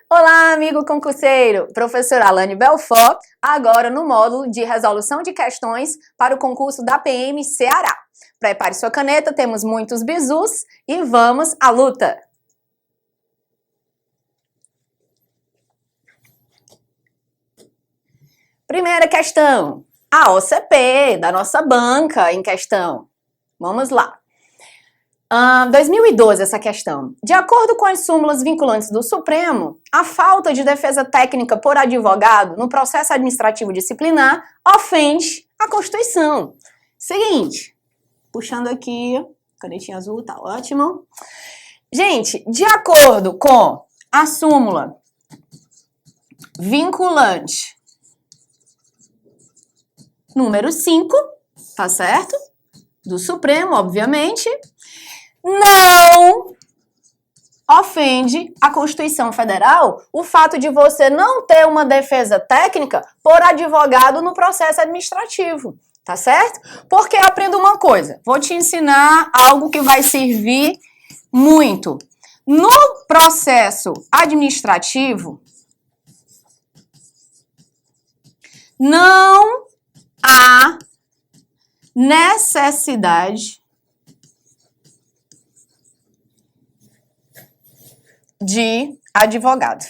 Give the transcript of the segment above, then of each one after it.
Olá, amigo concurseiro! Professora Alane Belfort, agora no módulo de resolução de questões para o concurso da PM Ceará. Prepare sua caneta, temos muitos bizus e vamos à luta! Primeira questão, a OCP da nossa banca em questão. Vamos lá. 2012, essa questão. De acordo com as súmulas vinculantes do Supremo, a falta de defesa técnica por advogado no processo administrativo disciplinar ofende a Constituição. Seguinte, puxando aqui, canetinha azul, tá ótimo. Gente, de acordo com a súmula vinculante número 5, tá certo? Do Supremo, obviamente, não ofende a Constituição Federal o fato de você não ter uma defesa técnica por advogado no processo administrativo, tá certo? Porque aprenda uma coisa, vou te ensinar algo que vai servir muito. No processo administrativo, não há necessidade de advogado.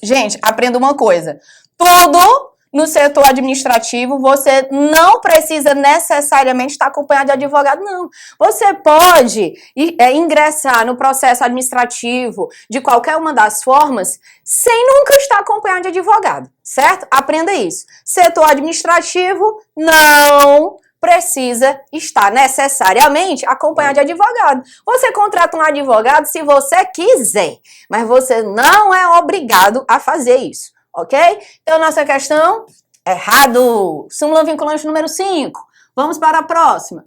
Gente, aprenda uma coisa. Tudo no setor administrativo, você não precisa necessariamente estar acompanhado de advogado, não. Você pode ingressar no processo administrativo de qualquer uma das formas sem nunca estar acompanhado de advogado, certo? Aprenda isso. Setor administrativo não precisa estar necessariamente acompanhado de advogado. Você contrata um advogado se você quiser, mas você não é obrigado a fazer isso, ok? Então, nossa questão, errado. Súmula vinculante número 5. Vamos para a próxima.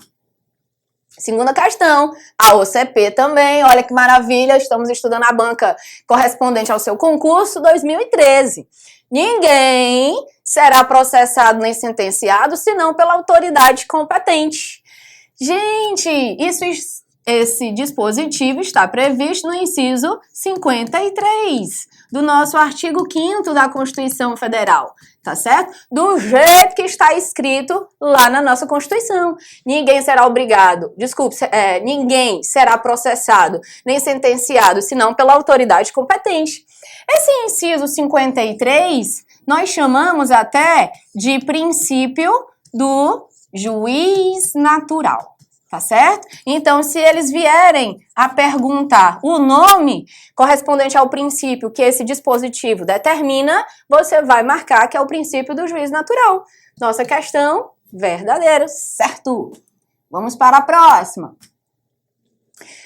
Segunda questão, a OCP também, olha que maravilha, estamos estudando a banca correspondente ao seu concurso 2013. Ninguém será processado nem sentenciado, senão pela autoridade competente. Gente, esse dispositivo está previsto no inciso 53 do nosso artigo 5º da Constituição Federal, tá certo? Do jeito que está escrito lá na nossa Constituição. Ninguém será obrigado, ninguém será processado nem sentenciado, senão pela autoridade competente. Esse inciso 53, nós chamamos até de princípio do juiz natural. Tá certo? Então, se eles vierem a perguntar o nome correspondente ao princípio que esse dispositivo determina, você vai marcar que é o princípio do juiz natural. Nossa questão, verdadeiro, certo? Vamos para a próxima.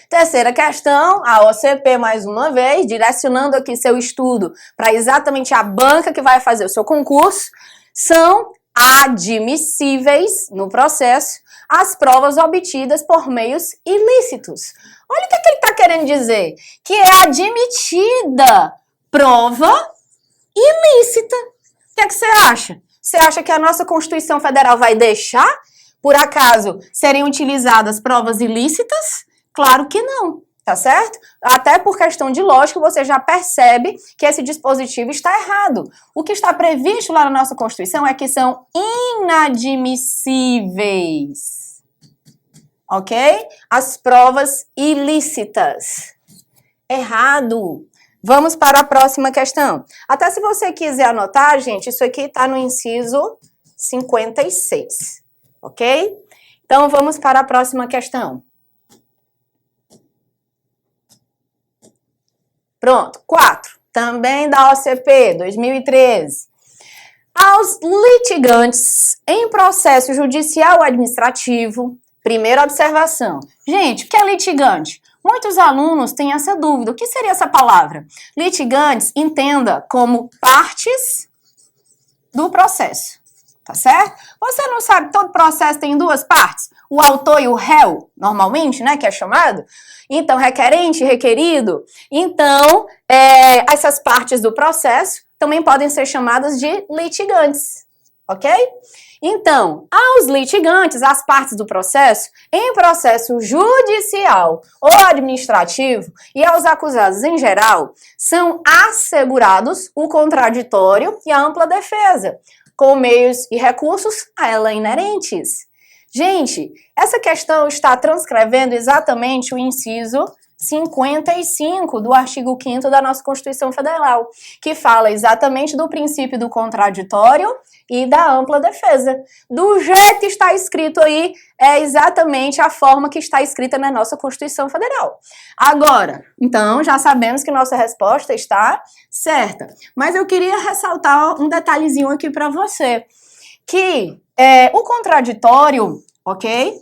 Terceira questão, a OCP mais uma vez, direcionando aqui seu estudo para exatamente a banca que vai fazer o seu concurso, são admissíveis no processo as provas obtidas por meios ilícitos. Olha o que ele está querendo dizer, que é admitida prova ilícita. O que é que você acha? Você acha que a nossa Constituição Federal vai deixar, por acaso, serem utilizadas provas ilícitas? Claro que não. Tá certo? Até por questão de lógica, você já percebe que esse dispositivo está errado. O que está previsto lá na nossa Constituição é que são inadmissíveis, ok? As provas ilícitas. Errado. Vamos para a próxima questão. Até se você quiser anotar, gente, isso aqui está no inciso 56, ok? Então, vamos para a próxima questão. Pronto, 4. Também da OCP, 2013. Aos litigantes em processo judicial administrativo, primeira observação. Gente, o que é litigante? Muitos alunos têm essa dúvida. O que seria essa palavra? Litigantes, entenda como partes do processo. Tá certo? Você não sabe que todo processo tem duas partes? O autor e o réu, normalmente, né, que é chamado. Então, requerente e requerido. Então, essas partes do processo também podem ser chamadas de litigantes, ok? Então, aos litigantes, às partes do processo, em processo judicial ou administrativo, e aos acusados em geral, são assegurados o contraditório e a ampla defesa, com meios e recursos a ela inerentes. Gente, essa questão está transcrevendo exatamente o inciso 55 do artigo 5º da nossa Constituição Federal, que fala exatamente do princípio do contraditório e da ampla defesa. Do jeito que está escrito aí, é exatamente a forma que está escrita na nossa Constituição Federal. Agora, então, já sabemos que nossa resposta está certa. Mas eu queria ressaltar um detalhezinho aqui para você, que o contraditório, ok?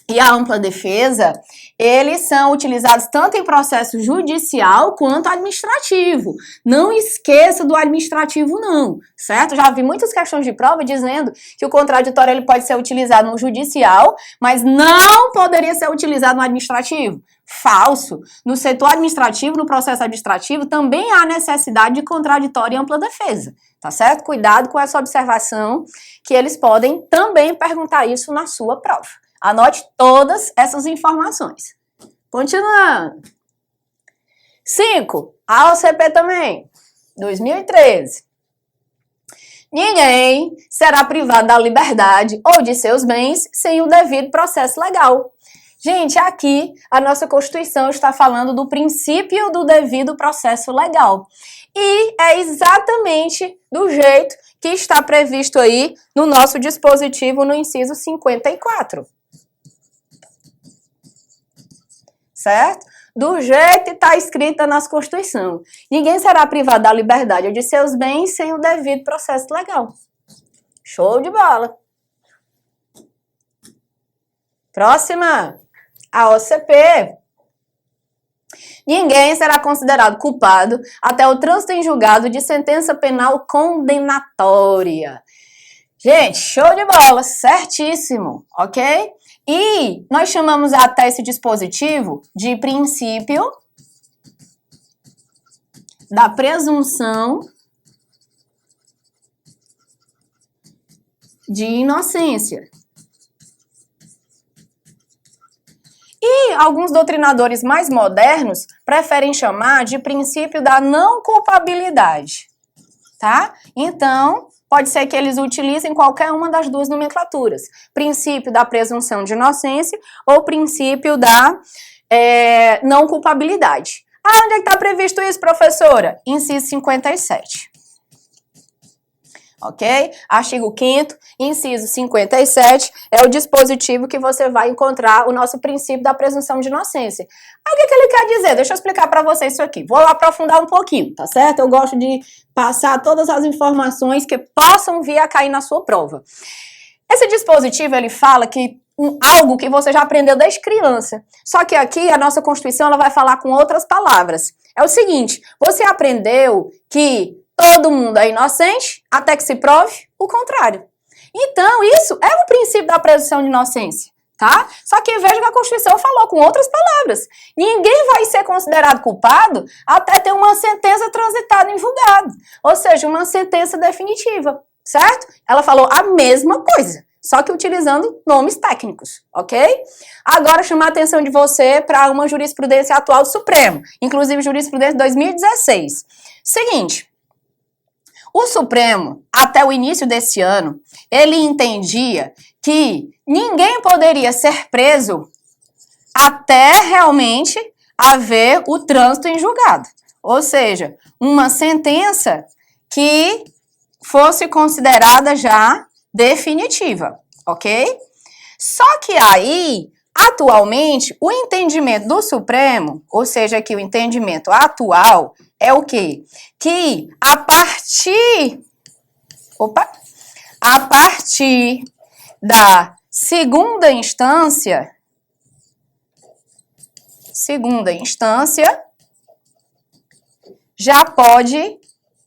E a ampla defesa, eles são utilizados tanto em processo judicial quanto administrativo. Não esqueça do administrativo não, certo? Já vi muitas questões de prova dizendo que o contraditório ele pode ser utilizado no judicial, mas não poderia ser utilizado no administrativo. Falso. No setor administrativo, no processo administrativo, também há necessidade de contraditório e ampla defesa, tá certo? Cuidado com essa observação, que eles podem também perguntar isso na sua prova. Anote todas essas informações. Continuando. 5. A OCP também. 2013. Ninguém será privado da liberdade ou de seus bens sem o devido processo legal. Gente, aqui a nossa Constituição está falando do princípio do devido processo legal. E é exatamente do jeito que está previsto aí no nosso dispositivo no inciso 54. Certo? Do jeito que está escrito na nossa Constituição. Ninguém será privado da liberdade ou de seus bens sem o devido processo legal. Show de bola. Próxima. A OCP. Ninguém será considerado culpado até o trânsito em julgado de sentença penal condenatória. Gente, show de bola, certíssimo, ok? E nós chamamos até esse dispositivo de princípio da presunção de inocência. E alguns doutrinadores mais modernos preferem chamar de princípio da não culpabilidade, tá? Então, pode ser que eles utilizem qualquer uma das duas nomenclaturas. Princípio da presunção de inocência ou princípio da não culpabilidade. Onde é que está previsto isso, professora? Inciso 57. Ok? Artigo 5º, inciso 57, é o dispositivo que você vai encontrar o nosso princípio da presunção de inocência. O que ele quer dizer? Deixa eu explicar para vocês isso aqui. Vou aprofundar um pouquinho, tá certo? Eu gosto de passar todas as informações que possam vir a cair na sua prova. Esse dispositivo, ele fala que algo que você já aprendeu desde criança. Só que aqui a nossa Constituição ela vai falar com outras palavras. É o seguinte, você aprendeu que todo mundo é inocente até que se prove o contrário. Então, isso é o princípio da presunção de inocência, tá? Só que veja que a Constituição falou com outras palavras. Ninguém vai ser considerado culpado até ter uma sentença transitada em julgado. Ou seja, uma sentença definitiva, certo? Ela falou a mesma coisa, só que utilizando nomes técnicos, ok? Agora, chamar a atenção de você para uma jurisprudência atual do Supremo, inclusive jurisprudência de 2016. Seguinte, o Supremo, até o início desse ano, ele entendia que ninguém poderia ser preso até realmente haver o trânsito em julgado. Ou seja, uma sentença que fosse considerada já definitiva, ok? Só que aí, atualmente, o entendimento do Supremo, ou seja, aqui o entendimento atual, é o quê? Que a partir da segunda instância, já pode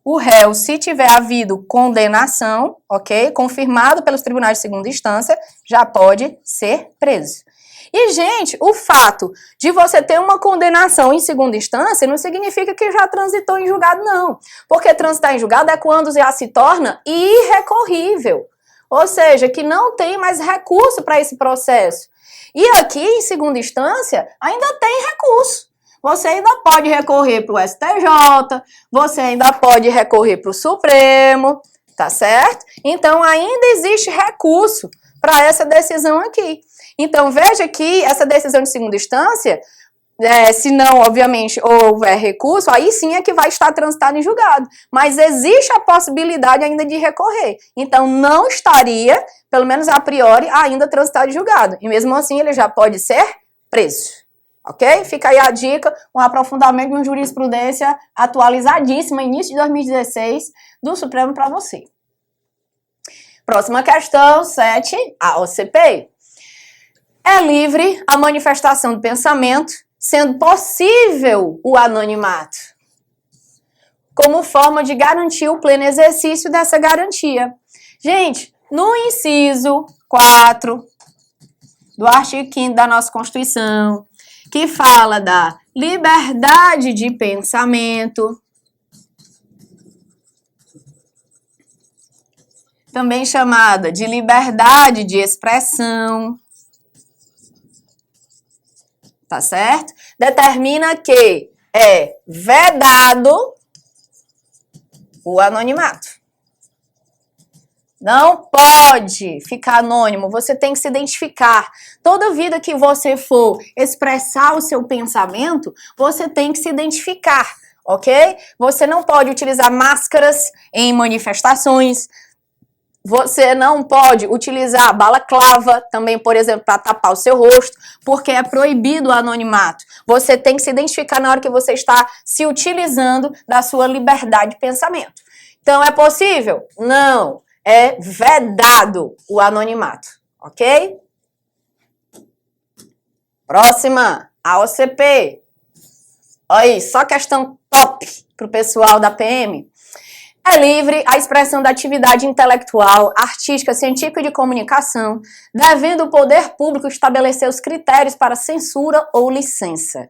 o réu, se tiver havido condenação, ok? Confirmado pelos tribunais de segunda instância, já pode ser preso. E, gente, o fato de você ter uma condenação em segunda instância não significa que já transitou em julgado, não. Porque transitar em julgado é quando já se torna irrecorrível. ou seja, que não tem mais recurso para esse processo. E aqui, em segunda instância, ainda tem recurso. Você ainda pode recorrer para o STJ, você ainda pode recorrer para o Supremo, tá certo? Então, ainda existe recurso para essa decisão aqui. Então, veja que essa decisão de segunda instância, se não, obviamente, houver recurso, aí sim é que vai estar transitado em julgado. Mas existe a possibilidade ainda de recorrer. Então, não estaria, pelo menos a priori, ainda transitado em julgado. E mesmo assim, ele já pode ser preso. Ok? Fica aí a dica, um aprofundamento de uma jurisprudência atualizadíssima, início de 2016, do Supremo para você. Próxima questão, 7, a OCP. É livre a manifestação do pensamento, sendo possível o anonimato, como forma de garantir o pleno exercício dessa garantia. Gente, no inciso 4 do artigo 5º da nossa Constituição, que fala da liberdade de pensamento, também chamada de liberdade de expressão, tá certo? Determina que é vedado o anonimato. Não pode ficar anônimo, você tem que se identificar. Toda vida que você for expressar o seu pensamento, você tem que se identificar, ok? Você não pode utilizar máscaras em manifestações. Você não pode utilizar balaclava também, por exemplo, para tapar o seu rosto, porque é proibido o anonimato. Você tem que se identificar na hora que você está se utilizando da sua liberdade de pensamento. Então, é possível? Não. É vedado o anonimato, ok? Próxima, a OCP. Olha aí, só questão top para o pessoal da PM. É livre a expressão da atividade intelectual, artística, científica e de comunicação, devendo o poder público estabelecer os critérios para censura ou licença.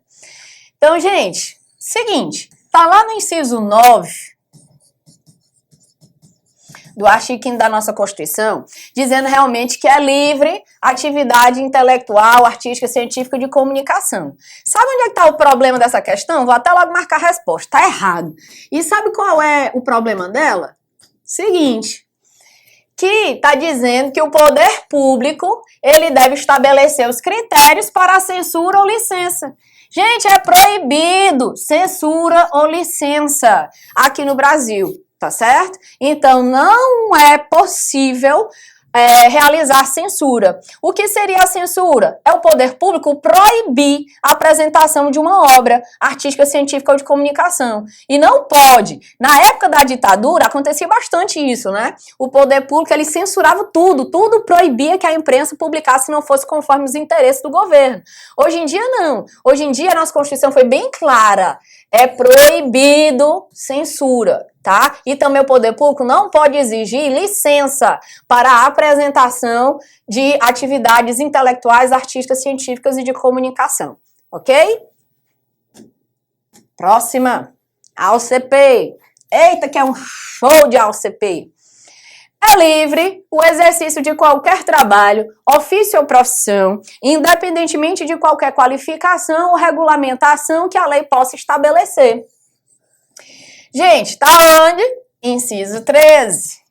Então, gente, seguinte, tá lá no inciso 9 do artigo 5º da nossa Constituição, dizendo realmente que é livre a atividade intelectual, artística, científica e de comunicação. Sabe onde é que está o problema dessa questão? Vou até logo marcar a resposta. Está errado. E sabe qual é o problema dela? Seguinte, que está dizendo que o poder público ele deve estabelecer os critérios para a censura ou licença. Gente, é proibido censura ou licença aqui no Brasil. Tá certo? Então, não é possível realizar censura. O que seria a censura? É o poder público proibir a apresentação de uma obra artística, científica ou de comunicação. E não pode. Na época da ditadura, acontecia bastante isso, né? O poder público, ele censurava tudo proibia que a imprensa publicasse se não fosse conforme os interesses do governo. Hoje em dia, não. Hoje em dia, a nossa Constituição foi bem clara. É proibido censura, tá? E também o poder público não pode exigir licença para a apresentação de atividades intelectuais, artísticas, científicas e de comunicação, ok? Próxima, AOCP. Eita, que é um show de AOCP. É livre o exercício de qualquer trabalho, ofício ou profissão, independentemente de qualquer qualificação ou regulamentação que a lei possa estabelecer. Gente, tá onde? Inciso 13.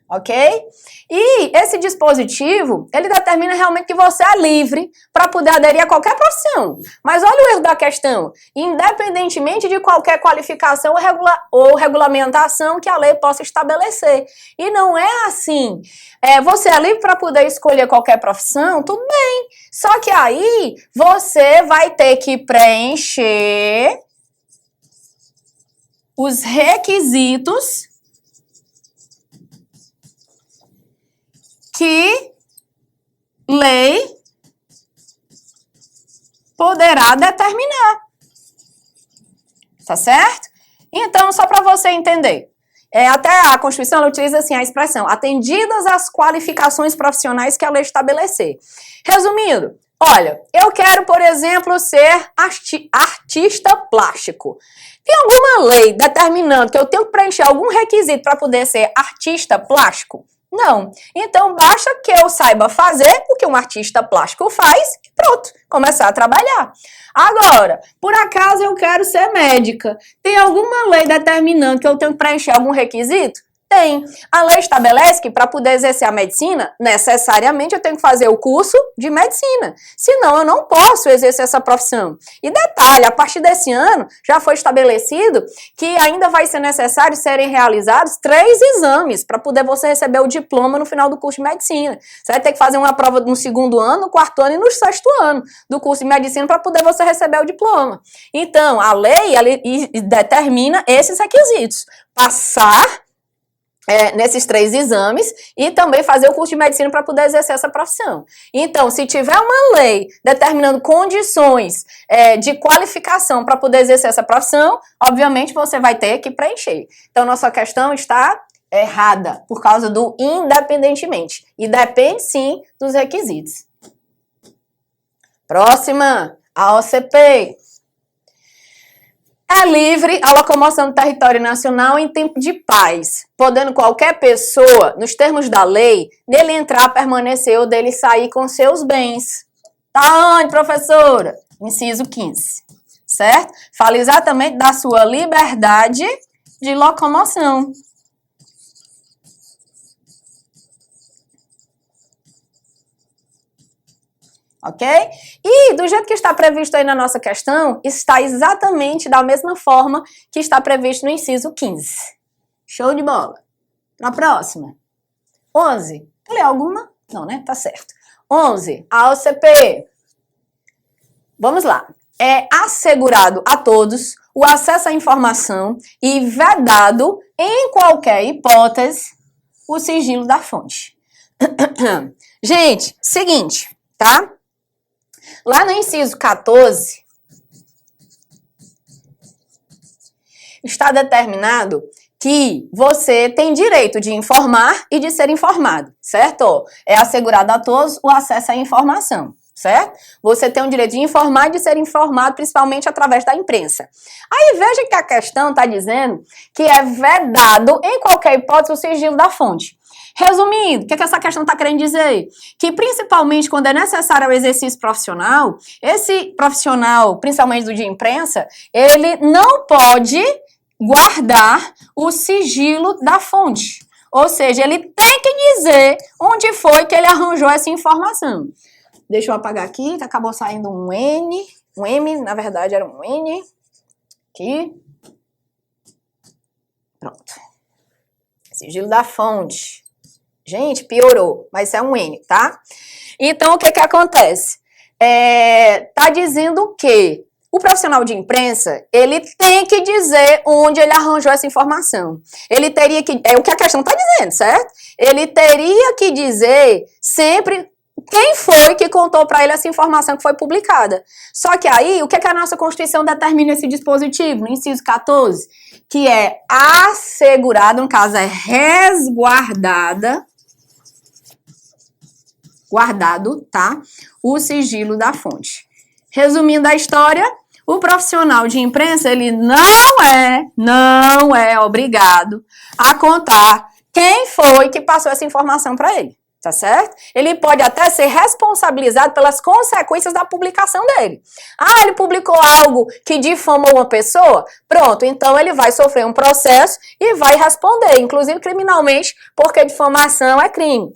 Ok? E esse dispositivo, ele determina realmente que você é livre para poder aderir a qualquer profissão. Mas olha o erro da questão. Independentemente de qualquer qualificação ou regulamentação que a lei possa estabelecer. E não é assim. Você é livre para poder escolher qualquer profissão? Tudo bem. Só que aí você vai ter que preencher os requisitos que lei poderá determinar. Tá certo? Então, só para você entender, até a Constituição ela utiliza assim a expressão atendidas as qualificações profissionais que a lei estabelecer. Resumindo, Olha, eu quero, por exemplo, ser artista plástico. Tem alguma lei determinando que eu tenho que preencher algum requisito para poder ser artista plástico? Não. Então, basta que eu saiba fazer o que um artista plástico faz e pronto, começar a trabalhar. Agora, por acaso eu quero ser médica. Tem alguma lei determinando que eu tenho que preencher algum requisito? Tem. A lei estabelece que para poder exercer a medicina, necessariamente eu tenho que fazer o curso de medicina. Senão eu não posso exercer essa profissão. E detalhe, a partir desse ano já foi estabelecido que ainda vai ser necessário serem realizados 3 exames para poder você receber o diploma no final do curso de medicina. Você vai ter que fazer uma prova no 2º ano, no 4º ano e no 6º ano do curso de medicina para poder você receber o diploma. Então, a lei determina esses requisitos. Passar nesses 3 exames e também fazer o curso de medicina para poder exercer essa profissão. Então, se tiver uma lei determinando condições de qualificação para poder exercer essa profissão, obviamente você vai ter que preencher. Então, nossa questão está errada por causa do independentemente. E depende, sim, dos requisitos. Próxima, a OCP. É livre a locomoção no território nacional em tempo de paz, podendo qualquer pessoa, nos termos da lei, dele entrar, permanecer ou dele sair com seus bens. Tá onde, professora? Inciso 15, certo? Fala exatamente da sua liberdade de locomoção. Ok? E do jeito que está previsto aí na nossa questão, está exatamente da mesma forma que está previsto no inciso 15. Show de bola. Na próxima. 11. Lê alguma? Não, né? Tá certo. 11. A OCP. Vamos lá. É assegurado a todos o acesso à informação e vedado, em qualquer hipótese, o sigilo da fonte. Gente, seguinte, tá? Lá no inciso 14, está determinado que você tem direito de informar e de ser informado, certo? É assegurado a todos o acesso à informação, certo? Você tem o direito de informar e de ser informado, principalmente através da imprensa. Aí veja que a questão está dizendo que é vedado, em qualquer hipótese, o sigilo da fonte. Resumindo, o que essa questão está querendo dizer? Que principalmente quando é necessário o exercício profissional, esse profissional, principalmente do de imprensa, ele não pode guardar o sigilo da fonte. Ou seja, ele tem que dizer onde foi que ele arranjou essa informação. Deixa eu apagar aqui, que acabou saindo um N, um M, na verdade era um N. Aqui. Pronto. Sigilo da fonte. Gente, piorou, mas isso é um N, tá? Então, o que acontece? Tá dizendo que o profissional de imprensa, ele tem que dizer onde ele arranjou essa informação. Ele teria que... É o que a questão tá dizendo, certo? Ele teria que dizer sempre quem foi que contou para ele essa informação que foi publicada. Só que aí, o que a nossa Constituição determina esse dispositivo? No inciso 14, que é assegurado, no caso é resguardada, guardado, tá? O sigilo da fonte. Resumindo a história, o profissional de imprensa, ele não é obrigado a contar quem foi que passou essa informação para ele, tá certo? Ele pode até ser responsabilizado pelas consequências da publicação dele. Ah, ele publicou algo que difamou uma pessoa? Pronto, então ele vai sofrer um processo e vai responder, inclusive criminalmente, porque difamação é crime.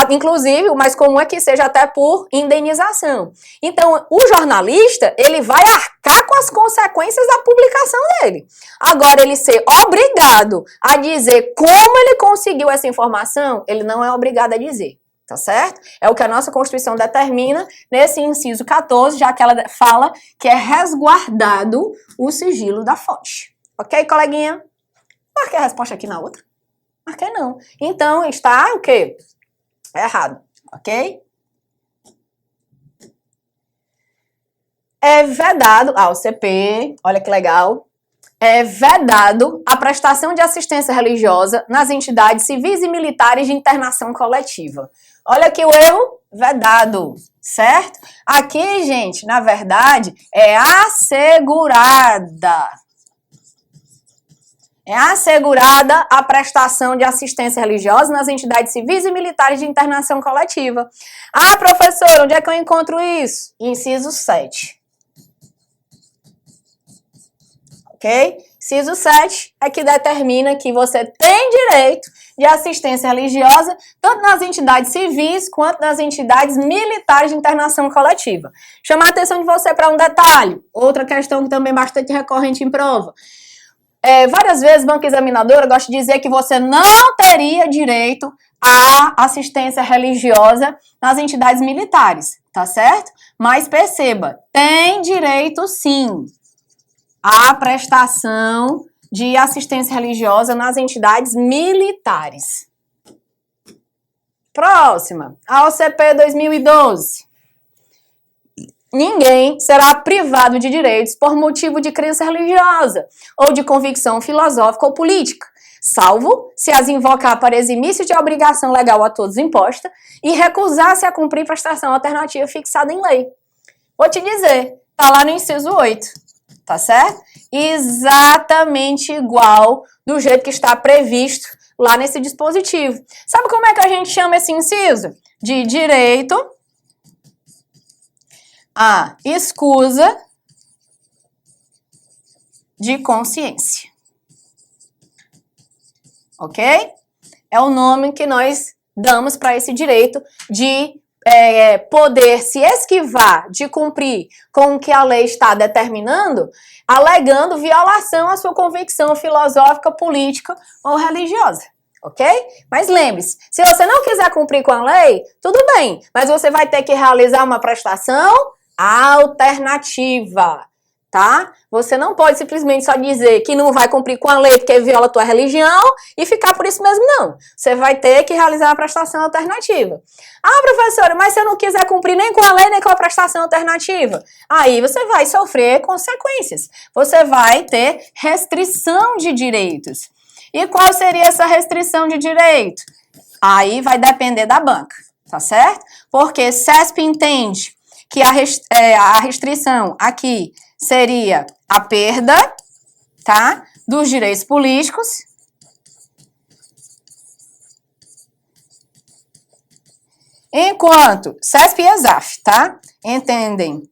Inclusive, o mais comum é que seja até por indenização. Então, o jornalista, ele vai arcar com as consequências da publicação dele. Agora, ele ser obrigado a dizer como ele conseguiu essa informação, ele não é obrigado a dizer, tá certo? É o que a nossa Constituição determina nesse inciso 14, já que ela fala que é resguardado o sigilo da fonte. Ok, coleguinha? Marquei a resposta aqui na outra. Marquei não. Então, está o quê? Errado, ok? É vedado, a OCP, olha que legal, é vedado a prestação de assistência religiosa nas entidades civis e militares de internação coletiva. Olha aqui o erro vedado, certo? Aqui, gente, na verdade, é assegurada. É assegurada a prestação de assistência religiosa nas entidades civis e militares de internação coletiva. Ah, professora, onde é que eu encontro isso? Inciso 7. Ok? Inciso 7 é que determina que você tem direito de assistência religiosa tanto nas entidades civis quanto nas entidades militares de internação coletiva. Chamar a atenção de você para um detalhe, outra questão que também é bastante recorrente em prova. Várias vezes, banca examinadora gosta de dizer que você não teria direito à assistência religiosa nas entidades militares, tá certo? Mas perceba, tem direito sim à prestação de assistência religiosa nas entidades militares. Próxima, a OCP 2012. Ninguém será privado de direitos por motivo de crença religiosa ou de convicção filosófica ou política, salvo se as invocar para eximir-se de obrigação legal a todos imposta e recusar-se a cumprir prestação alternativa fixada em lei. Vou te dizer, tá lá no inciso 8, tá certo? Exatamente igual do jeito que está previsto lá nesse dispositivo. Sabe como é que a gente chama esse inciso? De direito a escusa de consciência. Ok? É o nome que nós damos para esse direito de poder se esquivar de cumprir com o que a lei está determinando, alegando violação à sua convicção filosófica, política ou religiosa. Ok? Mas lembre-se, se você não quiser cumprir com a lei, tudo bem, mas você vai ter que realizar uma prestação alternativa, tá? Você não pode simplesmente só dizer que não vai cumprir com a lei porque viola a tua religião e ficar por isso mesmo, não. Você vai ter que realizar uma prestação alternativa. Ah, professora, mas se eu não quiser cumprir nem com a lei nem com a prestação alternativa? Aí você vai sofrer consequências. Você vai ter restrição de direitos. E qual seria essa restrição de direito? Aí vai depender da banca, tá certo? Porque CESP entende que a restrição aqui seria a perda, tá, dos direitos políticos, enquanto CESP e ESAF, tá, entendem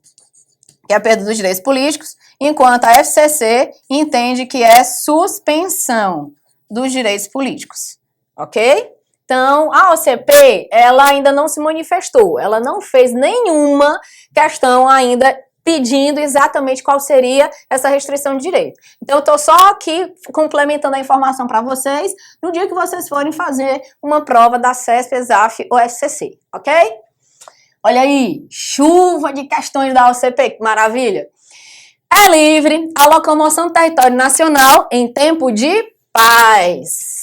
que é a perda dos direitos políticos, enquanto a FCC entende que é suspensão dos direitos políticos, ok? Então, a OCP, ela ainda não se manifestou, ela não fez nenhuma questão ainda pedindo exatamente qual seria essa restrição de direito. Então, eu estou só aqui complementando a informação para vocês no dia que vocês forem fazer uma prova da CESP, ESAF ou FCC, ok? Olha aí, chuva de questões da OCP, que maravilha! É livre a locomoção do território nacional em tempo de paz,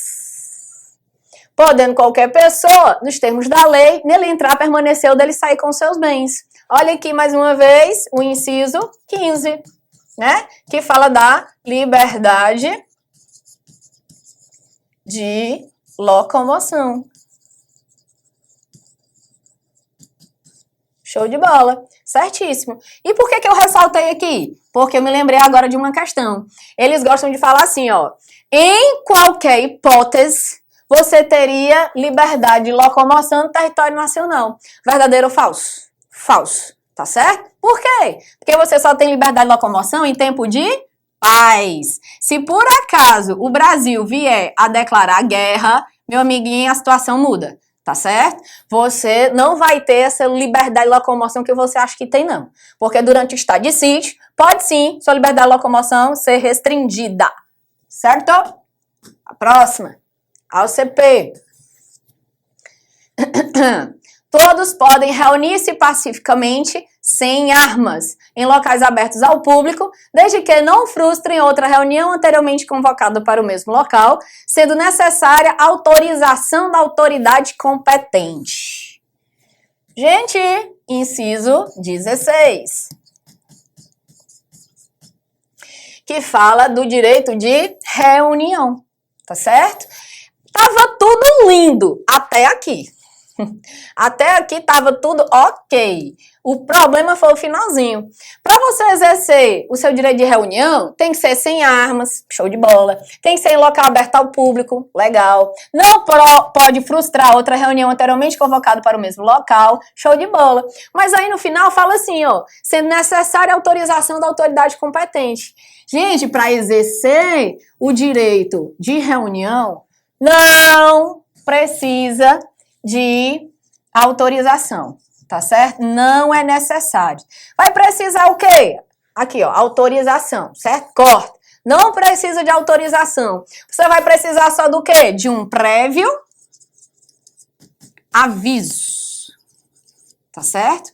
podendo qualquer pessoa, nos termos da lei, nele entrar, permanecer ou dele sair com seus bens. Olha aqui mais uma vez o inciso 15, né? Que fala da liberdade de locomoção. Show de bola. Certíssimo. E por que eu ressaltei aqui? Porque eu me lembrei agora de uma questão. Eles gostam de falar assim, ó. Em qualquer hipótese, você teria liberdade de locomoção no território nacional. Verdadeiro ou falso? Falso. Tá certo? Por quê? Porque você só tem liberdade de locomoção em tempo de paz. Se por acaso o Brasil vier a declarar guerra, meu amiguinho, a situação muda. Tá certo? Você não vai ter essa liberdade de locomoção que você acha que tem, não. Porque durante o estado de sítio, pode sim, sua liberdade de locomoção ser restringida. Certo? A próxima. A OCP. Todos podem reunir-se pacificamente, sem armas, em locais abertos ao público, desde que não frustrem outra reunião anteriormente convocada para o mesmo local, sendo necessária autorização da autoridade competente. Gente, inciso 16. que fala do direito de reunião, tá certo? Tava tudo lindo até aqui. Até aqui tava tudo ok. O problema foi o finalzinho. Para você exercer o seu direito de reunião, tem que ser sem armas, show de bola. Tem que ser em local aberto ao público, legal. Não pode frustrar outra reunião anteriormente convocada para o mesmo local, show de bola. Mas aí no final fala assim, ó, sendo necessária a autorização da autoridade competente. Gente, para exercer o direito de reunião, não precisa de autorização, tá certo? Não é necessário. Vai precisar o quê? Aqui, ó, autorização, certo? Corta. Não precisa de autorização. Você vai precisar só do quê? De um prévio aviso, tá certo?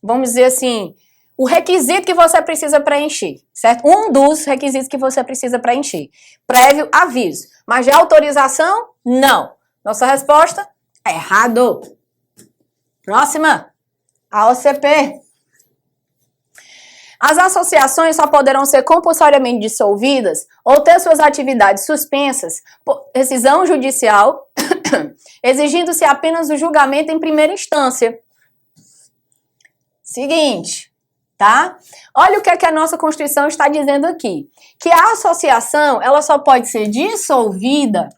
Vamos dizer assim, o requisito que você precisa preencher, certo? Um dos requisitos que você precisa preencher. Prévio aviso. Mas de autorização, não. Nossa resposta é errado. Próxima. A OCP. As associações só poderão ser compulsoriamente dissolvidas ou ter suas atividades suspensas por decisão judicial, exigindo-se apenas o julgamento em primeira instância. Seguinte, tá? Olha o que é que a nossa Constituição está dizendo aqui. Que a associação, ela só pode ser dissolvida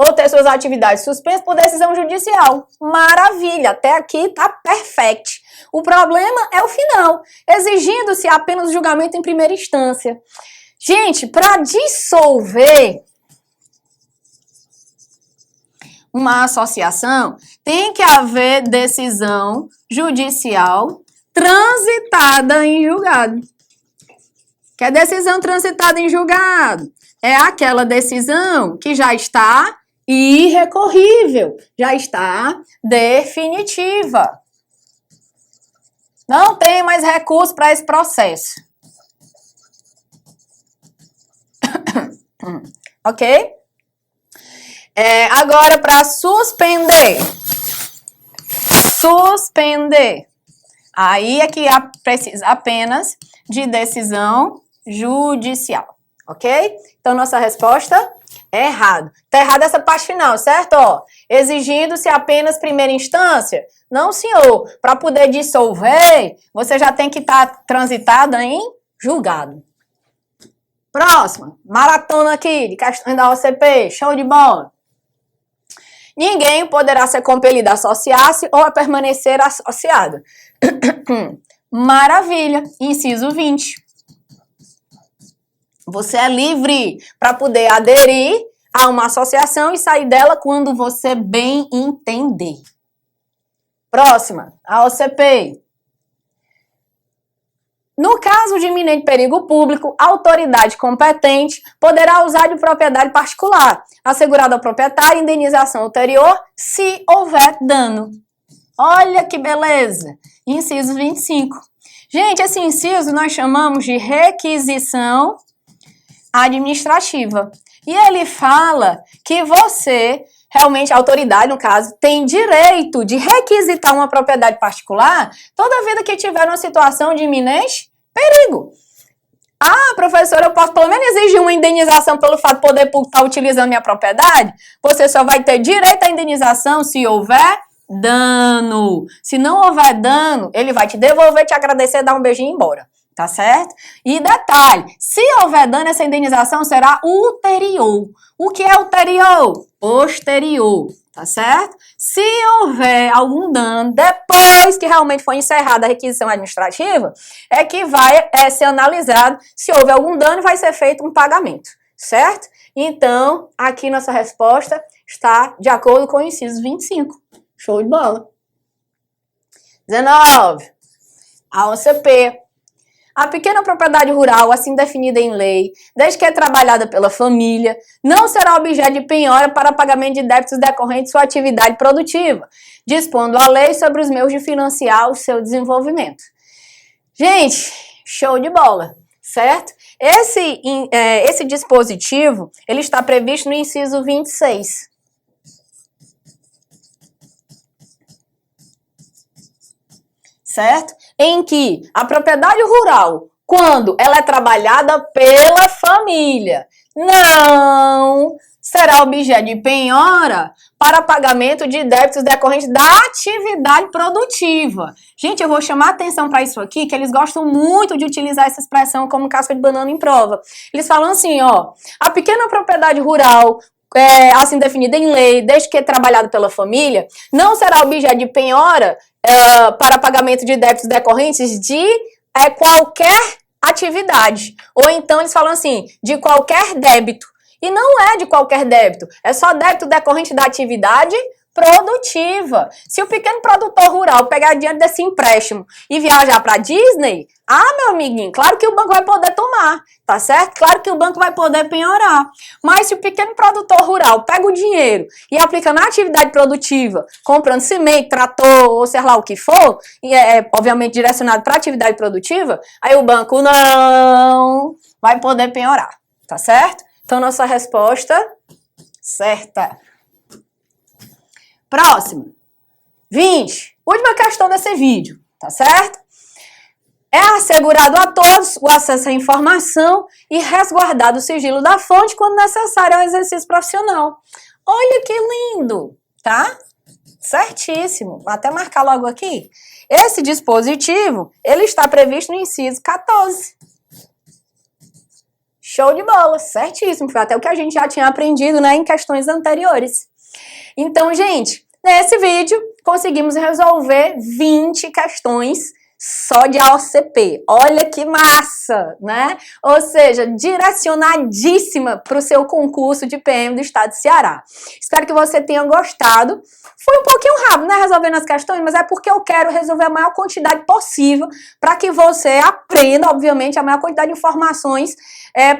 ou ter suas atividades suspensas por decisão judicial. Maravilha, até aqui tá perfect. O problema é o final, exigindo-se apenas o julgamento em primeira instância. Gente, para dissolver uma associação, tem que haver decisão judicial transitada em julgado. Que é decisão transitada em julgado? É aquela decisão que já está irrecorrível, já está definitiva. Não tem mais recurso para esse processo. Ok? Agora, para suspender. Suspender. Aí é que precisa apenas de decisão judicial. Ok? Então, nossa resposta é errado. Tá errado essa parte final, certo? Ó, exigindo-se apenas primeira instância? Não, senhor. Para poder dissolver, você já tem que estar transitada em julgado. Próxima. Maratona aqui de questões da OCP. Show de bola. Ninguém poderá ser compelido a associar-se ou a permanecer associado. Maravilha. Inciso 20. Você é livre para poder aderir a uma associação e sair dela quando você bem entender. Próxima, a OCP. No caso de iminente perigo público, a autoridade competente poderá usar de propriedade particular, assegurado ao proprietário indenização ulterior se houver dano. Olha que beleza! Inciso 25. Gente, esse inciso nós chamamos de requisição administrativa. E ele fala que você, realmente, a autoridade, no caso, tem direito de requisitar uma propriedade particular toda vida que tiver uma situação de iminente perigo. Ah, professora, eu posso pelo menos exigir uma indenização pelo fato de poder estar utilizando minha propriedade? Você só vai ter direito à indenização se houver dano. Se não houver dano, ele vai te devolver, te agradecer, dar um beijinho e ir embora. Tá certo? E detalhe, se houver dano, essa indenização será ulterior. O que é ulterior? Posterior, tá certo? Se houver algum dano, depois que realmente foi encerrada a requisição administrativa, é que vai ser analisado se houve algum dano e vai ser feito um pagamento, certo? Então, aqui nossa resposta está de acordo com o inciso 25. Show de bola. 19. A OCP. A pequena propriedade rural, assim definida em lei, desde que é trabalhada pela família, não será objeto de penhora para pagamento de débitos decorrentes de sua atividade produtiva, dispondo a lei sobre os meios de financiar o seu desenvolvimento. Gente, show de bola, certo? Esse dispositivo, ele está previsto no inciso 26. Certo? Em que a propriedade rural quando ela é trabalhada pela família. Não será objeto de penhora para pagamento de débitos decorrentes da atividade produtiva. Gente, eu vou chamar atenção para isso aqui, que eles gostam muito de utilizar essa expressão como casca de banana em prova. Eles falam assim, ó, a pequena propriedade rural, assim definida em lei, desde que é trabalhado pela família, não será objeto de penhora para pagamento de débitos decorrentes de qualquer atividade. Ou então eles falam assim, de qualquer débito. E não é de qualquer débito, é só débito decorrente da atividade produtiva. Se o pequeno produtor rural pegar diante desse empréstimo e viajar para Disney, meu amiguinho, claro que o banco vai poder tomar, tá certo? Claro que o banco vai poder penhorar. Mas se o pequeno produtor rural pega o dinheiro e aplica na atividade produtiva, comprando cimento, trator, ou sei lá o que for, e obviamente direcionado para atividade produtiva, aí o banco não vai poder penhorar, tá certo? Então, nossa resposta certa. Próxima. 20. Última questão desse vídeo, tá certo? É assegurado a todos o acesso à informação e resguardado o sigilo da fonte quando necessário ao exercício profissional. Olha que lindo, tá? Certíssimo. Vou até marcar logo aqui. Esse dispositivo, ele está previsto no inciso 14. Show de bola, certíssimo. Foi até o que a gente já tinha aprendido, né, em questões anteriores. Então, gente, nesse vídeo conseguimos resolver 20 questões só de AOCP. Olha que massa, né? Ou seja, direcionadíssima para o seu concurso de PM do estado de Ceará. Espero que você tenha gostado. Foi um pouquinho rápido, né, resolvendo as questões, mas é porque eu quero resolver a maior quantidade possível para que você aprenda, obviamente, a maior quantidade de informações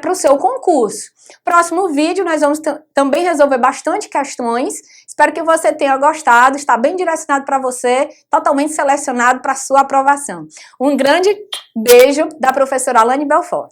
para o seu concurso. Próximo vídeo, nós vamos também resolver bastante questões. Espero que você tenha gostado, está bem direcionado para você, totalmente selecionado para sua aprovação. Um grande beijo da professora Alane Belfort.